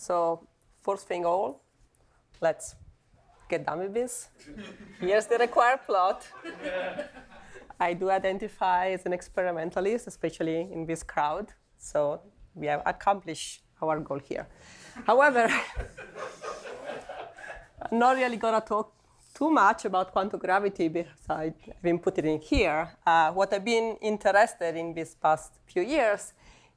So first thing all, let's get done with this. Here's the required plot. I do identify as an experimentalist, especially in this crowd. So we have accomplished our goal here. However, I'm not really going to talk too much about quantum gravity because I've been putting it in here. What I've been interested in these past few years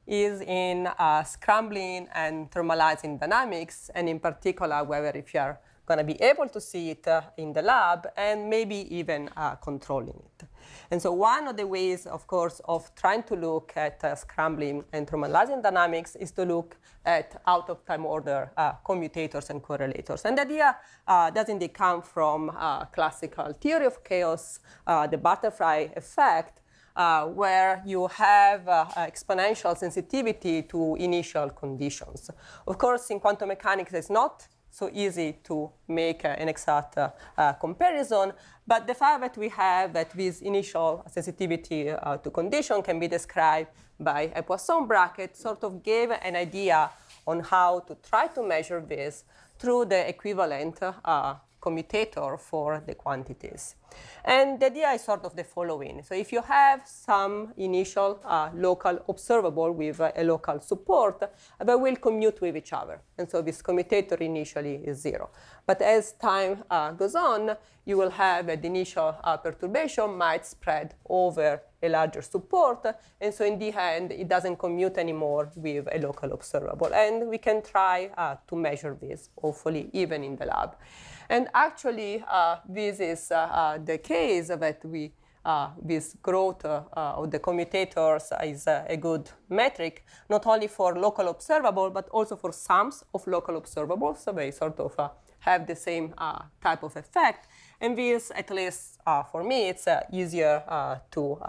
is in scrambling and thermalizing dynamics, and in particular, whether if you're going to be able to see it in the lab and maybe even controlling it. And so one of the ways, of course, of trying to look at scrambling and thermalizing dynamics is to look at out-of-time order commutators and correlators. And the idea does indeed come from classical theory of chaos, the butterfly effect, where you have exponential sensitivity to initial conditions. Of course, in quantum mechanics, it's not so easy to make an exact comparison, but the fact that we have that this initial sensitivity to condition can be described by a Poisson bracket sort of gave an idea on how to try to measure this through the equivalent commutator for the quantities. And the idea is sort of the following. So if you have some initial local observable with a local support, they will commute with each other. And so this commutator initially is 0. But as time goes on, you will have that the initial perturbation might spread over a larger support. And so in the end, it doesn't commute anymore with a local observable. And we can try to measure this, hopefully, even in the lab. And actually, this is the case that this growth of the commutators is a good metric, not only for local observable, but also for sums of local observables. So they sort of have the same type of effect. And this, at least for me, it's easier to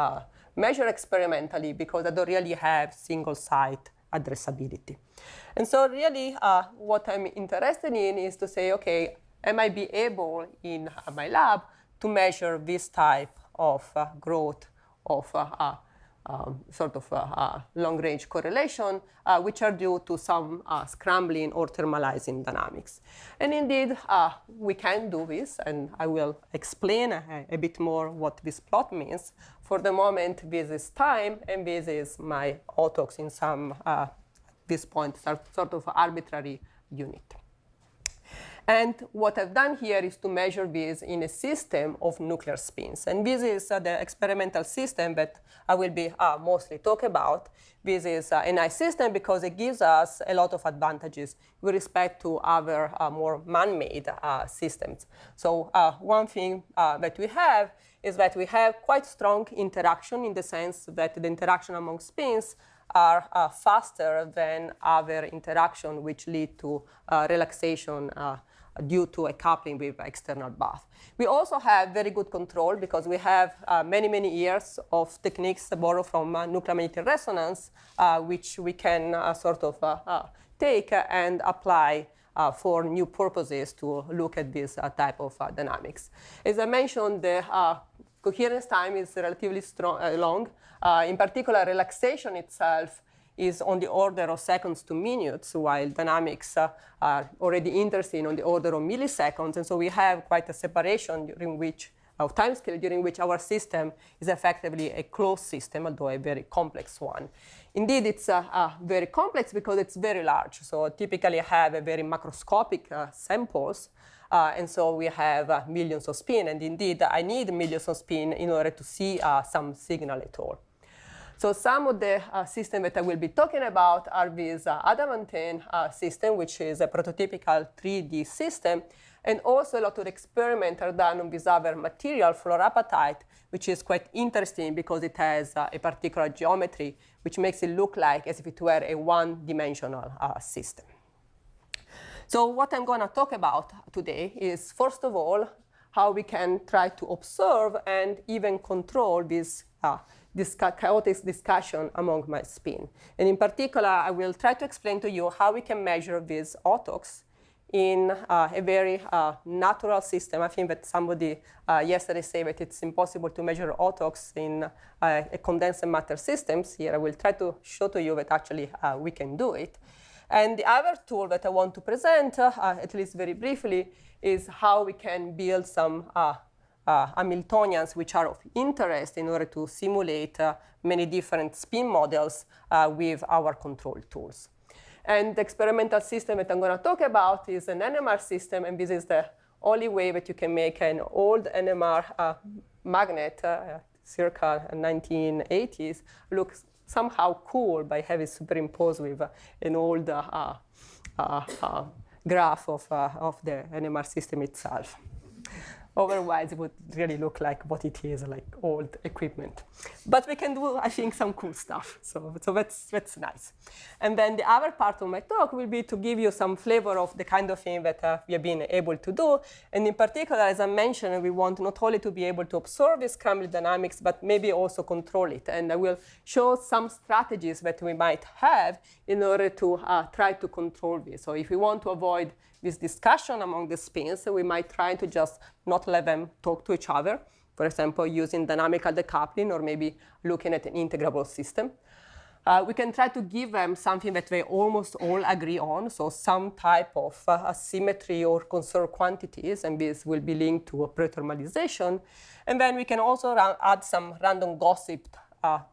measure experimentally because I don't really have single-site addressability. And so really, what I'm interested in is to say, OK, am I be able in my lab to measure this type of growth of sort of long-range correlation, which are due to some scrambling or thermalizing dynamics. And indeed, we can do this, and I will explain a bit more what this plot means. For the moment, this is time, and this is my autox in some, this point, sort of arbitrary unit. And what I've done here is to measure this in a system of nuclear spins. And this is the experimental system that I will be mostly talking about. This is a nice system because it gives us a lot of advantages with respect to other more man-made systems. So one thing that we have is that we have quite strong interaction in the sense that the interaction among spins are faster than other interaction which lead to relaxation due to a coupling with external bath. We also have very good control because we have many, many years of techniques borrowed from nuclear magnetic resonance, which we can sort of take and apply for new purposes to look at this type of dynamics. As I mentioned, the coherence time is relatively long. In particular, relaxation itself is on the order of seconds to minutes, while dynamics are already interesting on the order of milliseconds. And so we have quite a separation during which, of time scale, during which our system is effectively a closed system, although a very complex one. Indeed, it's very complex because it's very large. So typically, I have a very macroscopic samples. And so we have millions of spin. And indeed, I need millions of spin in order to see some signal at all. So some of the systems that I will be talking about are this adamantane system, which is a prototypical 3D system. And also a lot of experiments are done on this other material, fluorapatite, which is quite interesting because it has a particular geometry, which makes it look like as if it were a one-dimensional system. So what I'm going to talk about today is, first of all, how we can try to observe and even control this chaotic discussion among my spin. And in particular, I will try to explain to you how we can measure these autox in a very natural system. I think that somebody yesterday said that it's impossible to measure autox in a condensed matter systems. Here I will try to show to you that actually we can do it. And the other tool that I want to present, at least very briefly, is how we can build some Hamiltonians which are of interest in order to simulate many different spin models with our control tools. And the experimental system that I'm going to talk about is an NMR system, and this is the only way that you can make an old NMR magnet, circa 1980s, look somehow cool by having superimposed with an old graph of the NMR system itself. Otherwise, it would really look like what it is, like old equipment. But we can do, I think, some cool stuff. So that's nice. And then the other part of my talk will be to give you some flavor of the kind of thing that we have been able to do. And in particular, as I mentioned, we want not only to be able to observe the scramble dynamics, but maybe also control it. And I will show some strategies that we might have in order to try to control this. So if we want to avoid this discussion among the spins, we might try to just not let them talk to each other, for example, using dynamical decoupling or maybe looking at an integrable system. We can try to give them something that they almost all agree on, so some type of asymmetry or conserved quantities, and this will be linked to a pre-thermalization. And then we can also add some random gossip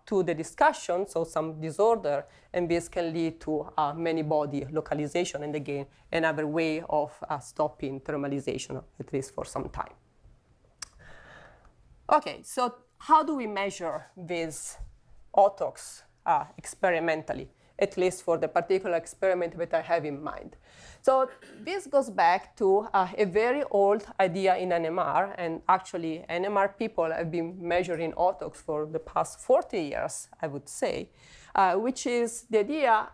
to the discussion, so some disorder, and this can lead to many-body localization, and again, another way of stopping thermalization, at least for some time. Okay, so how do we measure these autocs experimentally, at least for the particular experiment that I have in mind? So this goes back to a very old idea in NMR, and actually NMR people have been measuring autocs for the past 40 years, I would say, which is the idea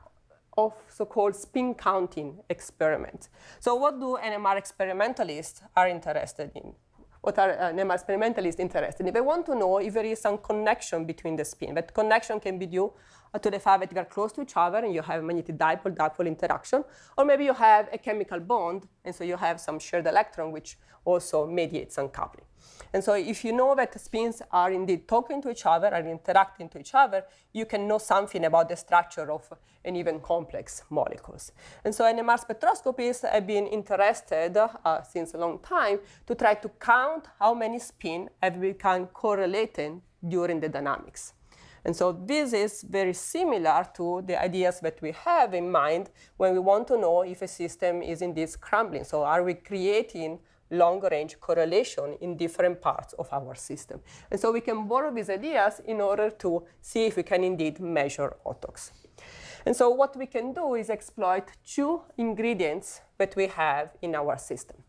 of so-called spin counting experiments. So what do NMR experimentalists are interested in? What are NMR experimentalists interested in? They want to know if there is some connection between the spin. That connection can be due to the fact that they are close to each other and you have a magnetic dipole-dipole interaction, or maybe you have a chemical bond, and so you have some shared electron, which also mediates uncoupling. And so if you know that the spins are indeed talking to each other, are interacting to each other, you can know something about the structure of an even complex molecules. And so NMR spectroscopists have been interested since a long time to try to count how many spins have become correlated during the dynamics. And so this is very similar to the ideas that we have in mind when we want to know if a system is indeed scrambling. So are we creating long-range correlation in different parts of our system? And so we can borrow these ideas in order to see if we can indeed measure autocs. And so what we can do is exploit two ingredients that we have in our system.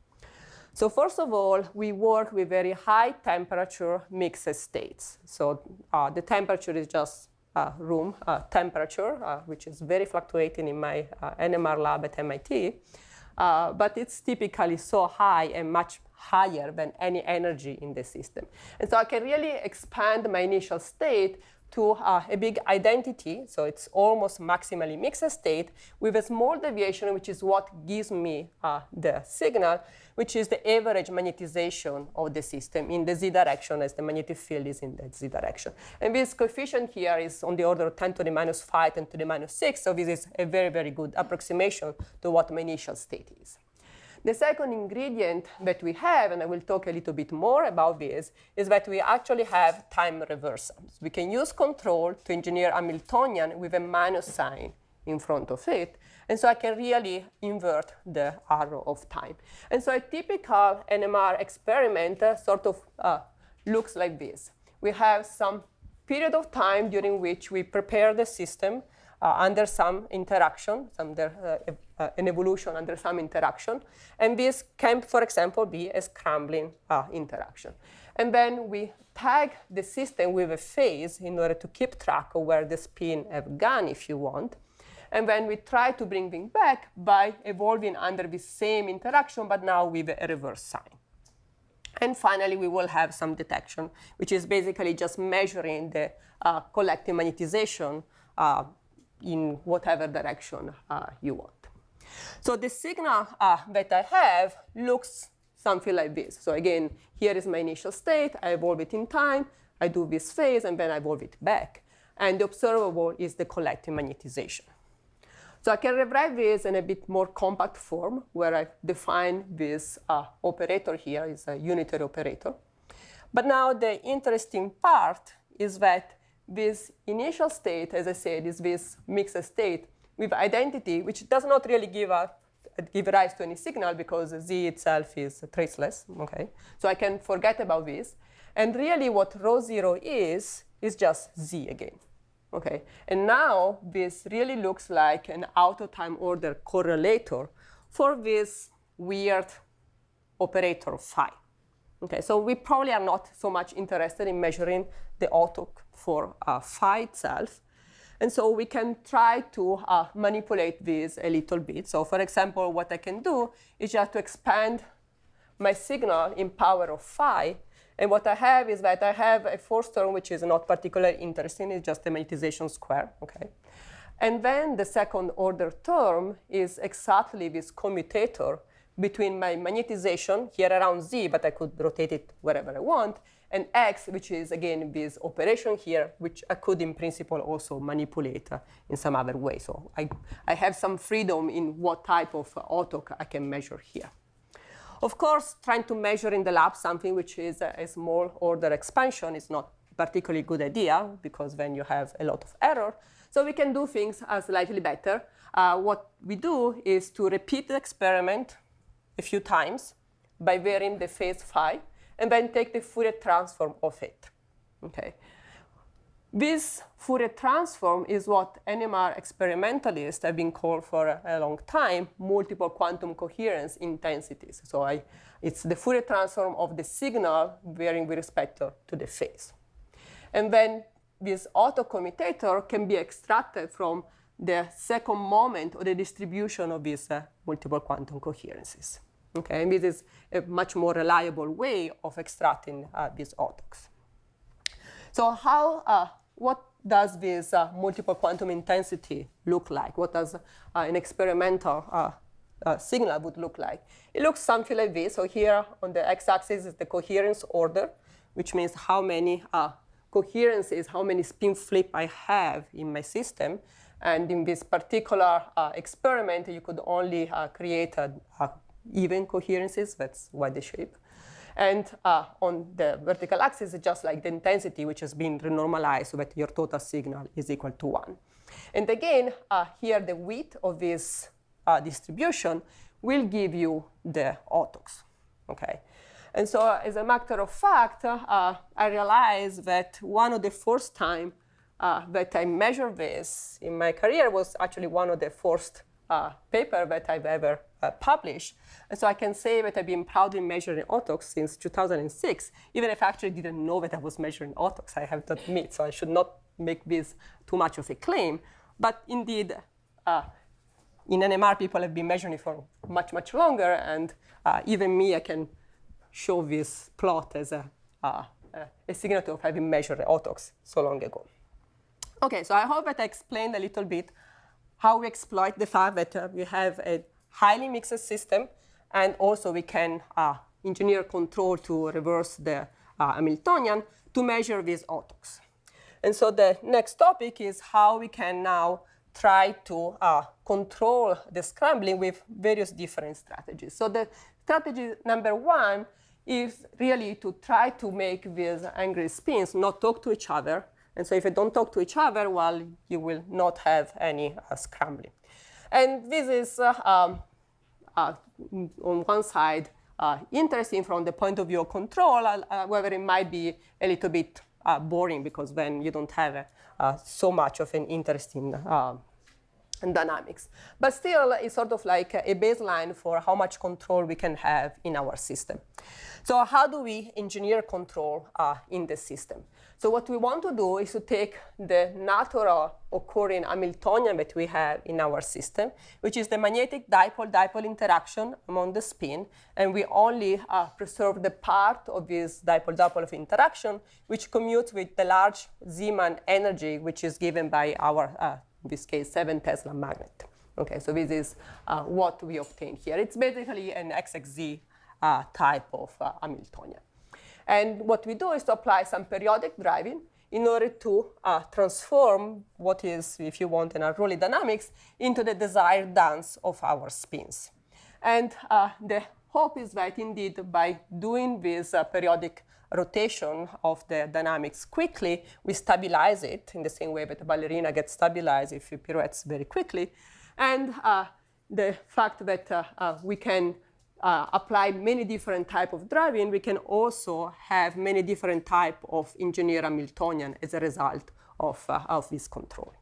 So first of all, we work with very high temperature mixed states. So the temperature is just room temperature, which is very fluctuating in my NMR lab at MIT. But it's typically so high and much higher than any energy in the system. And so I can really expand my initial state to a big identity, so it's almost maximally mixed state, with a small deviation, which is what gives me the signal, which is the average magnetization of the system in the z direction, as the magnetic field is in the z direction. And this coefficient here is on the order of 10 to the minus 5, 10 to the minus 6, so this is a very, very good approximation to what my initial state is. The second ingredient that we have, and I will talk a little bit more about this, is that we actually have time reversals. We can use control to engineer Hamiltonian with a minus sign in front of it. And so I can really invert the arrow of time. And so a typical NMR experiment sort of looks like this. We have some period of time during which we prepare the system under some interaction, an evolution under some interaction. And this can, for example, be a scrambling interaction. And then we tag the system with a phase in order to keep track of where the spin have gone, if you want. And then we try to bring them back by evolving under the same interaction, but now with a reverse sign. And finally, we will have some detection, which is basically just measuring the collective magnetization in whatever direction you want. So the signal that I have looks something like this. So again, here is my initial state. I evolve it in time. I do this phase, and then I evolve it back. And the observable is the collective magnetization. So I can rewrite this in a bit more compact form, where I define this operator here is a unitary operator. But now the interesting part is that this initial state, as I said, is this mixed state with identity, which does not really give rise to any signal because Z itself is traceless. Okay? So I can forget about this. And really what rho 0 is just Z again. Okay? And now this really looks like an auto-time order correlator for this weird operator phi. Okay, so we probably are not so much interested in measuring the auto for phi itself. And so we can try to manipulate this a little bit. So for example, what I can do is just to expand my signal in power of phi. And what I have is that I have a fourth term, which is not particularly interesting. It's just a magnetization square. Okay? And then the second order term is exactly this commutator between my magnetization here around Z, but I could rotate it wherever I want, and X, which is, again, this operation here, which I could, in principle, also manipulate in some other way. So I have some freedom in what type of auto I can measure here. Of course, trying to measure in the lab something which is a small order expansion is not a particularly good idea, because then you have a lot of error. So we can do things slightly better. What we do is to repeat the experiment a few times by varying the phase phi, and then take the Fourier transform of it. Okay. This Fourier transform is what NMR experimentalists have been called for a long time, multiple quantum coherence intensities. So it's the Fourier transform of the signal varying with respect to the phase. And then this autocommutator can be extracted from the second moment of the distribution of these multiple quantum coherences. Okay, and this is a much more reliable way of extracting these autocs. So what does this multiple quantum intensity look like? What does an experimental signal would look like? It looks something like this. So here on the x-axis is the coherence order, which means how many coherences, how many spin flip I have in my system. And in this particular experiment, you could only create even coherences. That's why the shape. And on the vertical axis, it's just like the intensity, which has been renormalized so that your total signal is equal to 1. And again, here the width of this distribution will give you the autocs. Okay? And so as a matter of fact, I realized that one of the first time that I measured this in my career was actually one of the first paper that I've ever published. And so I can say that I've been proudly measuring autocs since 2006, even if I actually didn't know that I was measuring autocs, I have to admit. So I should not make this too much of a claim. But indeed, in NMR, people have been measuring it for much, much longer. And even me, I can show this plot as a signature of having measured autocs so long ago. OK, so I hope that I explained a little bit how we exploit the fact that we have a highly mixed system, and also we can engineer control to reverse the Hamiltonian to measure these autocs. And so the next topic is how we can now try to control the scrambling with various different strategies. So the strategy number one is really to try to make these angry spins not talk to each other. And so if they don't talk to each other, well, you will not have any scrambling. And this is, on one side, interesting from the point of view of control, however, it might be a little bit boring, because then you don't have so much of an interesting dynamics. But still, it's sort of like a baseline for how much control we can have in our system. So how do we engineer control in the system? So what we want to do is to take the natural occurring Hamiltonian that we have in our system, which is the magnetic dipole-dipole interaction among the spin, and we only preserve the part of this dipole-dipole of interaction which commutes with the large Zeeman energy, which is given by our, in this case, 7 Tesla magnet. Okay, so this is what we obtain here. It's basically an XXZ type of Hamiltonian. And what we do is to apply some periodic driving in order to transform what is, if you want, an unruly dynamics into the desired dance of our spins. And the hope is that indeed by doing this periodic rotation of the dynamics quickly, we stabilize it in the same way that a ballerina gets stabilized if it pirouettes very quickly. And the fact that we can apply many different types of driving, we can also have many different types of engineer Hamiltonian as a result of this control.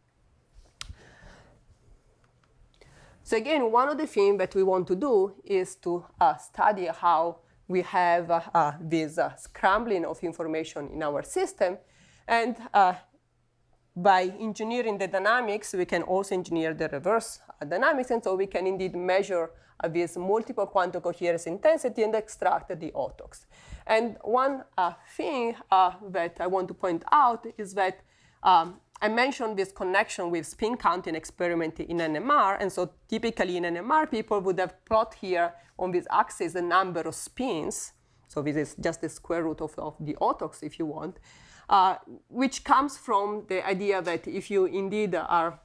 So again, one of the things that we want to do is to study how we have this scrambling of information in our system. And by engineering the dynamics, we can also engineer the reverse dynamics. And so we can indeed measure this multiple quantum coherence intensity and extract the autocs. And one thing that I want to point out is that I mentioned this connection with spin counting experiment in NMR. And so typically in NMR, people would have plot here on this axis the number of spins. So this is just the square root of the autocs, if you want, which comes from the idea that if you indeed are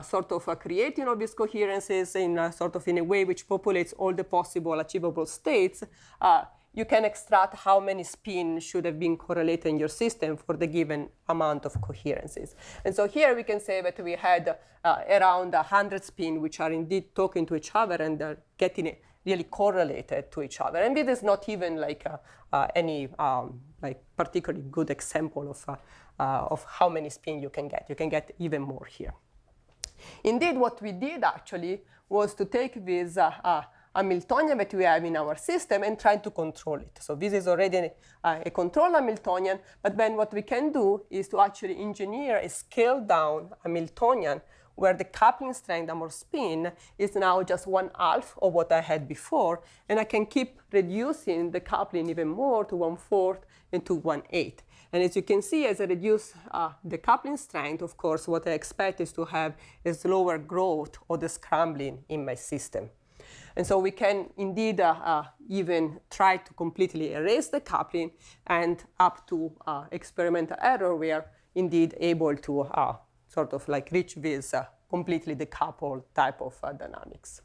sort of creating all these coherences in a way which populates all the possible achievable states, you can extract how many spins should have been correlated in your system for the given amount of coherences. And so here we can say that we had around 100 spins which are indeed talking to each other and are getting really correlated to each other. And this is not even like any like particularly good example of how many spins you can get. You can get even more here. Indeed, what we did actually was to take this Hamiltonian that we have in our system and try to control it. So this is already a control Hamiltonian, but then what we can do is to actually engineer a scaled down Hamiltonian where the coupling strength or spin is now just 1/2 of what I had before, and I can keep reducing the coupling even more to 1/4 and to 1/8. And as you can see, as I reduce the coupling strength, of course, what I expect is to have a slower growth of the scrambling in my system. And so we can indeed even try to completely erase the coupling, and up to experimental error, we are indeed able to sort of like reach this completely decoupled type of dynamics.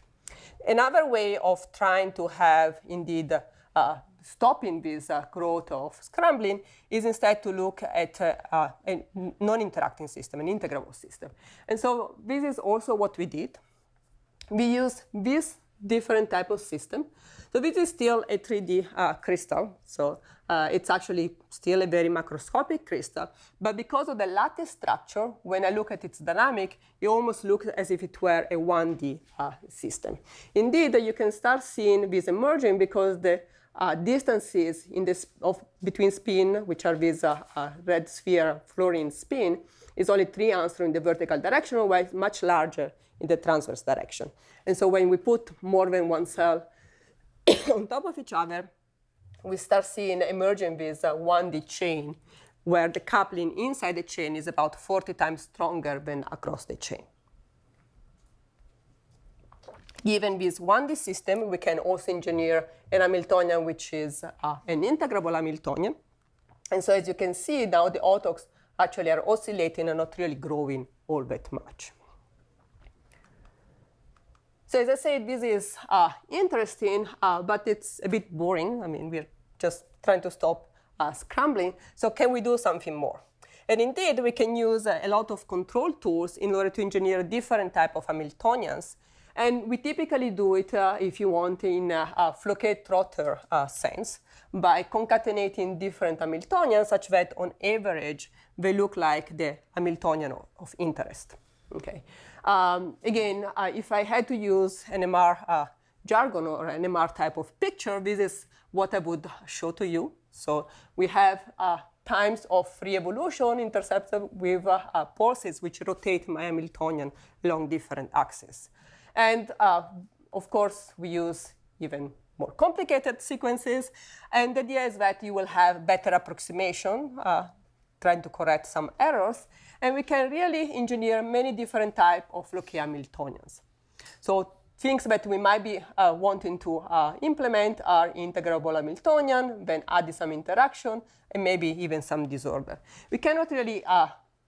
Another way of trying to have indeed stopping this growth of scrambling is instead to look at a non-interacting system, an integrable system. And so this is also what we did. We use this different type of system. So this is still a 3D crystal. So it's actually still a very macroscopic crystal. But because of the lattice structure, when I look at its dynamic, it almost looks as if it were a 1D system. Indeed, you can start seeing this emerging because the distances in this between spin, which are these red sphere fluorine spin, is only 3 angstrom in the vertical direction, while it's much larger in the transverse direction. And so when we put more than one cell on top of each other, we start seeing emerging this 1D chain, where the coupling inside the chain is about 40 times stronger than across the chain. Given this 1D system, we can also engineer an Hamiltonian which is an integrable Hamiltonian. And so as you can see, now the autocs actually are oscillating and not really growing all that much. So as I said, this is interesting, but it's a bit boring. I mean, we're just trying to stop scrambling. So can we do something more? And indeed, we can use a lot of control tools in order to engineer different type of Hamiltonians. And we typically do it, if you want, in a Floquet-Trotter sense, by concatenating different Hamiltonians such that on average, they look like the Hamiltonian of interest. Okay. Again, if I had to use NMR jargon or NMR type of picture, this is what I would show to you. So we have times of free evolution intercepted with pulses which rotate my Hamiltonian along different axes. And of course, we use even more complicated sequences. And the idea is that you will have better approximation, trying to correct some errors. And we can really engineer many different types of Floquet Hamiltonians. So things that we might be wanting to implement are integrable Hamiltonian, then add some interaction, and maybe even some disorder. We cannot really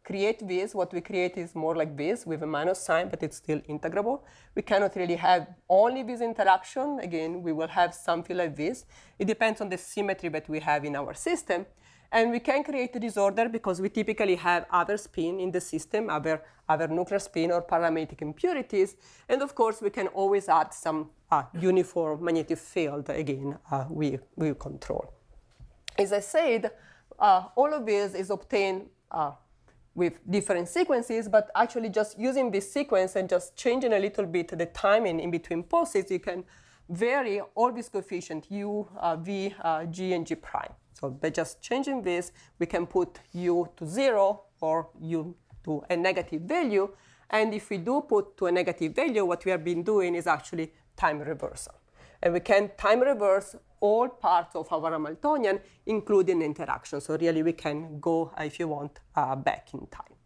create this. What we create is more like this with a minus sign, but it's still integrable. We cannot really have only this interaction. Again, we will have something like this. It depends on the symmetry that we have in our system. And we can create a disorder because we typically have other spin in the system, other nuclear spin or parametric impurities. And of course, we can always add some uniform magnetic field, again, we control. As I said, all of this is obtained with different sequences, but actually just using this sequence and just changing a little bit the timing in between pulses, you can vary all these coefficients, u, v, g, and g prime. So by just changing this, we can put u to 0 or u to a negative value. And if we do put to a negative value, what we have been doing is actually time reversal. And we can time reverse all parts of our Hamiltonian, including interaction. So really, we can go, if you want, back in time.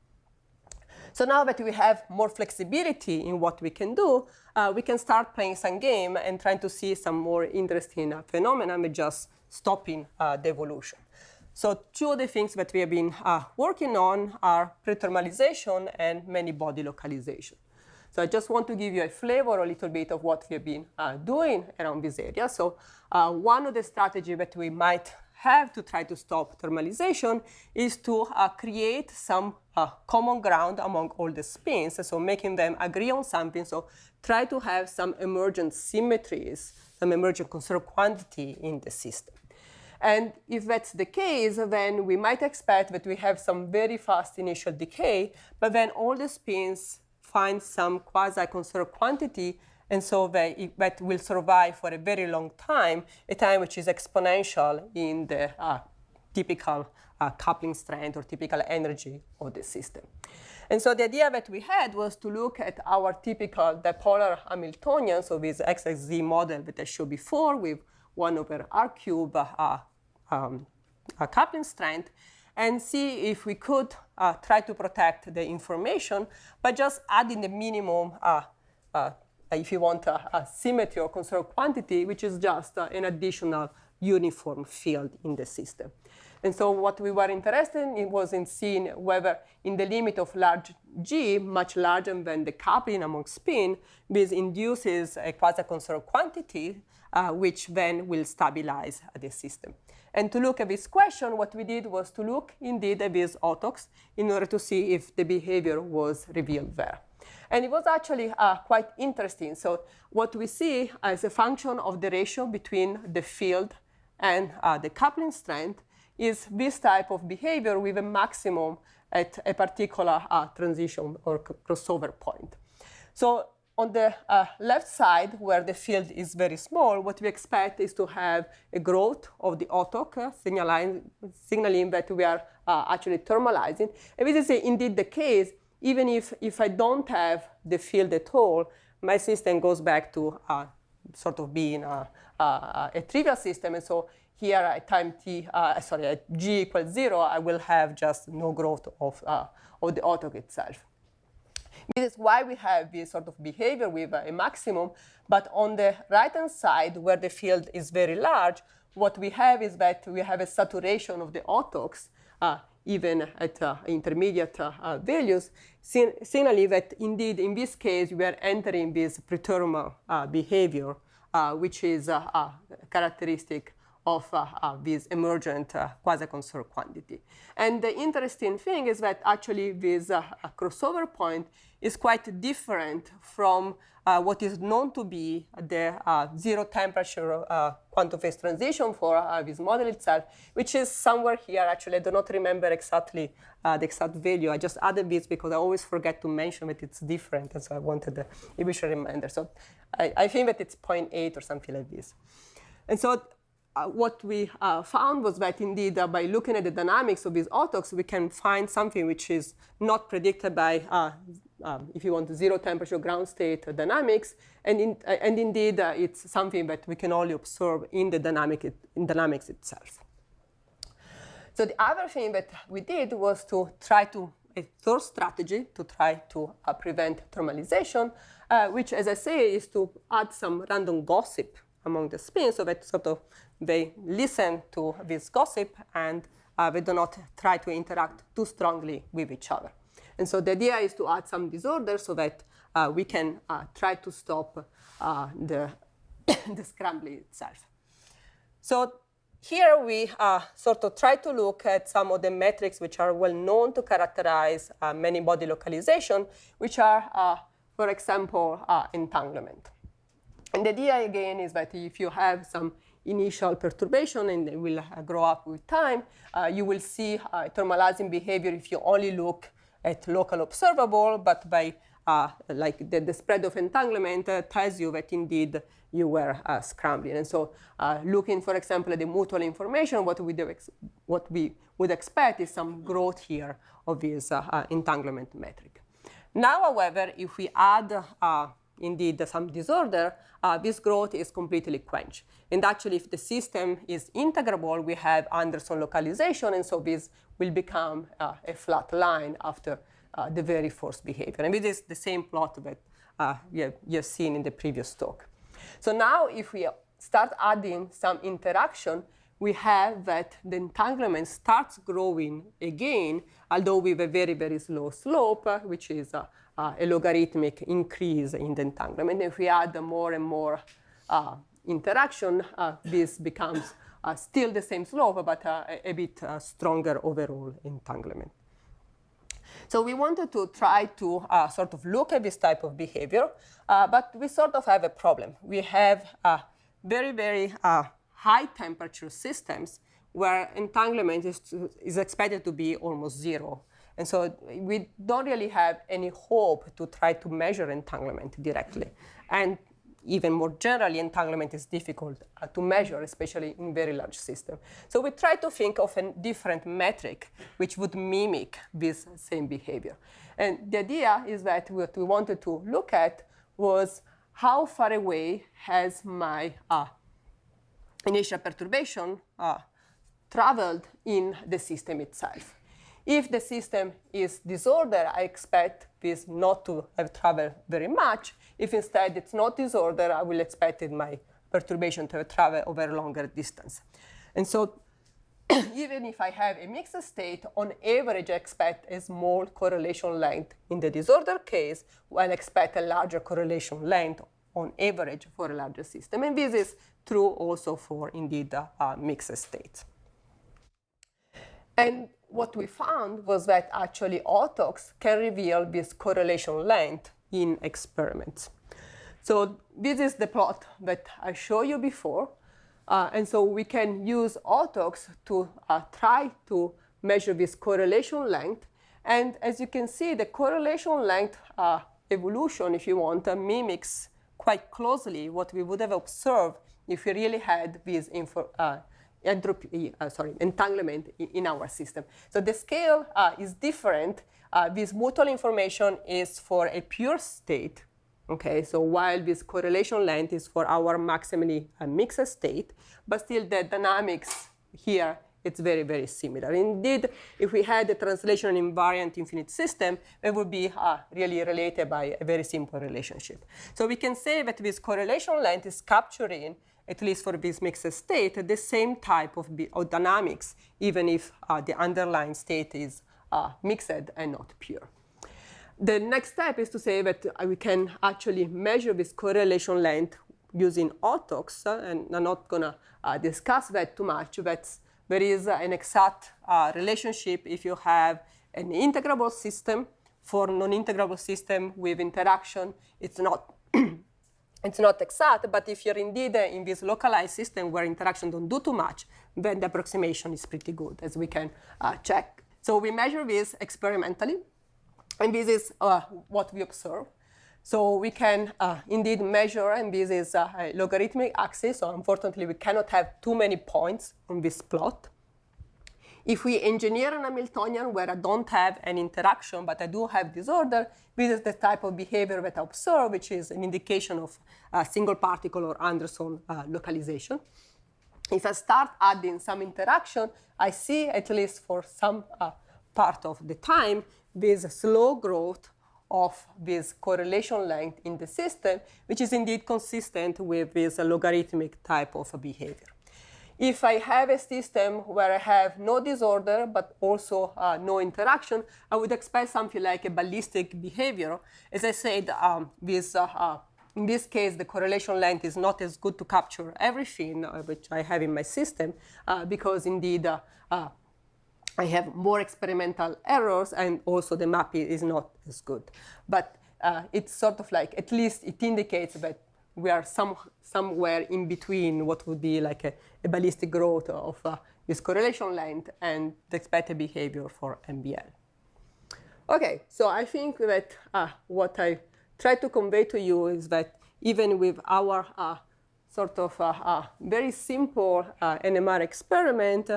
So now that we have more flexibility in what we can do, we can start playing some game and trying to see some more interesting phenomena with just stopping the evolution. So two of the things that we have been working on are pre-thermalization and many-body localization. So I just want to give you a flavor, a little bit of what we have been doing around this area. So one of the strategies that we might have to try to stop thermalization is to create some common ground among all the spins, so making them agree on something. So try to have some emergent symmetries, some emergent conserved quantity in the system. And if that's the case, then we might expect that we have some very fast initial decay, but then all the spins find some quasi-conserved quantity, and so that will survive for a very long time, a time which is exponential in the typical coupling strength or typical energy of the system. And so the idea that we had was to look at our typical dipolar Hamiltonian, so this XXZ model that I showed before with 1 over r cube coupling strength, and see if we could try to protect the information by just adding the minimum, if you want, a symmetry or conserved quantity, which is just an additional uniform field in the system. And so what we were interested in was in seeing whether in the limit of large G, much larger than the coupling among spin, this induces a quasi-conserved quantity, which then will stabilize the system. And to look at this question, what we did was to look indeed at these autocs in order to see if the behavior was revealed there. And it was actually quite interesting. So what we see as a function of the ratio between the field and the coupling strength is this type of behavior with a maximum at a particular transition or crossover point. So on the left side, where the field is very small, what we expect is to have a growth of the autoc, signaling that we are actually thermalizing. And this is indeed the case. Even if I don't have the field at all, my system goes back to sort of being a trivial system. And so here at time t, at g equals 0, I will have just no growth of the autoc itself. This is why we have this sort of behavior with a maximum. But on the right-hand side, where the field is very large, what we have is that we have a saturation of the autocs, even at intermediate values, signaling that indeed, in this case, we are entering this prethermal behavior, which is characteristic of this emergent quasi-conserved quantity. And the interesting thing is that actually this crossover point is quite different from what is known to be the zero temperature quantum phase transition for this model itself, which is somewhere here. Actually, I do not remember exactly the exact value. I just added this because I always forget to mention that it's different, and so I wanted a visual reminder. So I think that it's 0.8 or something like this. And so what we found was that indeed by looking at the dynamics of these autocs, we can find something which is not predicted by, if you want, zero temperature ground state dynamics. And indeed, it's something that we can only observe in the dynamics itself. So the other thing that we did was to try to, a third strategy to try to prevent thermalization, which, as I say, is to add some random gossip among the spins, so that sort of they listen to this gossip and they do not try to interact too strongly with each other. And so the idea is to add some disorder so that we can try to stop the scrambling itself. So here we sort of try to look at some of the metrics which are well known to characterize many body localization, which are, for example, entanglement. And the idea, again, is that if you have some initial perturbation and they will grow up with time, you will see thermalizing behavior if you only look at local observable, but by like the spread of entanglement tells you that indeed you were scrambling. And so looking, for example, at the mutual information, what we would expect is some growth here of this entanglement metric. Now, however, if we add indeed some disorder, this growth is completely quenched. And actually, if the system is integrable, we have Anderson localization, and so this will become a flat line after the very first behavior. And this is the same plot that you've seen in the previous talk. So now, if we start adding some interaction, we have that the entanglement starts growing again, although with a very, very slow slope, which is a logarithmic increase in the entanglement. If we add more and more interaction, this becomes still the same slope, but a bit stronger overall entanglement. So we wanted to try to sort of look at this type of behavior, but we sort of have a problem. We have very, very high temperature systems where entanglement is expected to be almost zero. And so we don't really have any hope to try to measure entanglement directly. And even more generally, entanglement is difficult to measure, especially in very large systems. So we try to think of a different metric which would mimic this same behavior. And the idea is that what we wanted to look at was how far away has my initial perturbation traveled in the system itself. If the system is disordered, I expect this not to have traveled very much. If instead it's not disordered, I will expect my perturbation to have traveled over a longer distance. And so even if I have a mixed state, on average, I expect a small correlation length in the disordered case, while I expect a larger correlation length on average for a larger system. And this is true also for, indeed, mixed states. And what we found was that actually autox can reveal this correlation length in experiments. So this is the plot that I showed you before. And so we can use autox to try to measure this correlation length. And as you can see, the correlation length evolution, if you want, mimics quite closely what we would have observed if we really had this entanglement in our system. So the scale is different. This mutual information is for a pure state. Okay, so while this correlation length is for our maximally mixed state, but still the dynamics here, it's very, very similar. Indeed, if we had a translation invariant infinite system, it would be really related by a very simple relationship. So we can say that this correlation length is capturing, at least for this mixed state, the same type of dynamics, even if the underlying state is mixed and not pure. The next step is to say that we can actually measure this correlation length using autox, and I'm not going to discuss that too much, but there is an exact relationship if you have an integrable system. For non-integrable system with interaction, it's not it's not exact, but if you're indeed in this localized system where interaction don't do too much, then the approximation is pretty good, as we can check. So we measure this experimentally, and this is what we observe. So we can indeed measure, and this is a logarithmic axis, so unfortunately we cannot have too many points on this plot. If we engineer an Hamiltonian where I don't have an interaction, but I do have disorder, this is the type of behavior that I observe, which is an indication of single particle or Anderson localization. If I start adding some interaction, I see, at least for some part of the time, this slow growth of this correlation length in the system, which is indeed consistent with this logarithmic type of behavior. If I have a system where I have no disorder but also no interaction, I would expect something like a ballistic behavior. As I said, in this case, the correlation length is not as good to capture everything which I have in my system because indeed I have more experimental errors and also the mapping is not as good. But it's sort of like, at least it indicates that we are somewhere in between what would be like a ballistic growth of this correlation length and the expected behavior for MBL. Okay, so I think that what I try to convey to you is that even with our sort of very simple NMR experiment,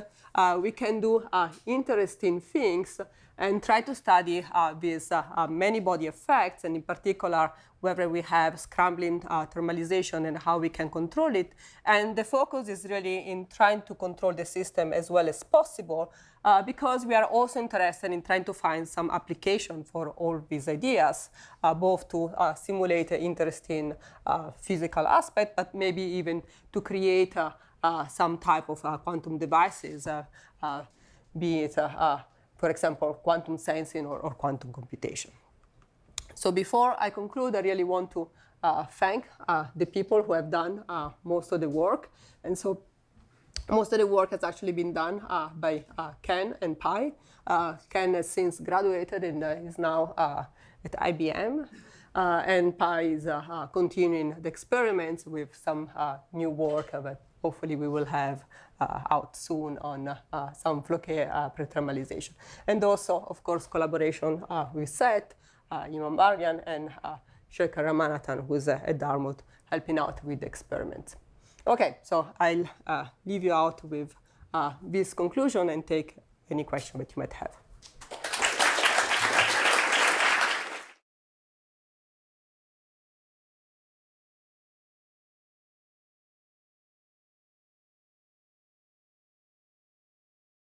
we can do interesting things and try to study these many body effects, and in particular, whether we have scrambling thermalization and how we can control it. And the focus is really in trying to control the system as well as possible, because we are also interested in trying to find some application for all these ideas, both to simulate an interesting physical aspect, but maybe even to create some type of quantum devices, be it for example, quantum sensing or quantum computation. So before I conclude, I really want to thank the people who have done most of the work. And so most of the work has actually been done by Ken and Pi. Ken has since graduated and is now at IBM. And Pi is continuing the experiments with some new work that hopefully we will have out soon on some Floquet prethermalization. And also, of course, collaboration with Seth, Iman Baryan, and Shekhar Ramanathan, who's at Dartmouth, helping out with the experiments. Okay, so I'll leave you out with this conclusion and take any question that you might have.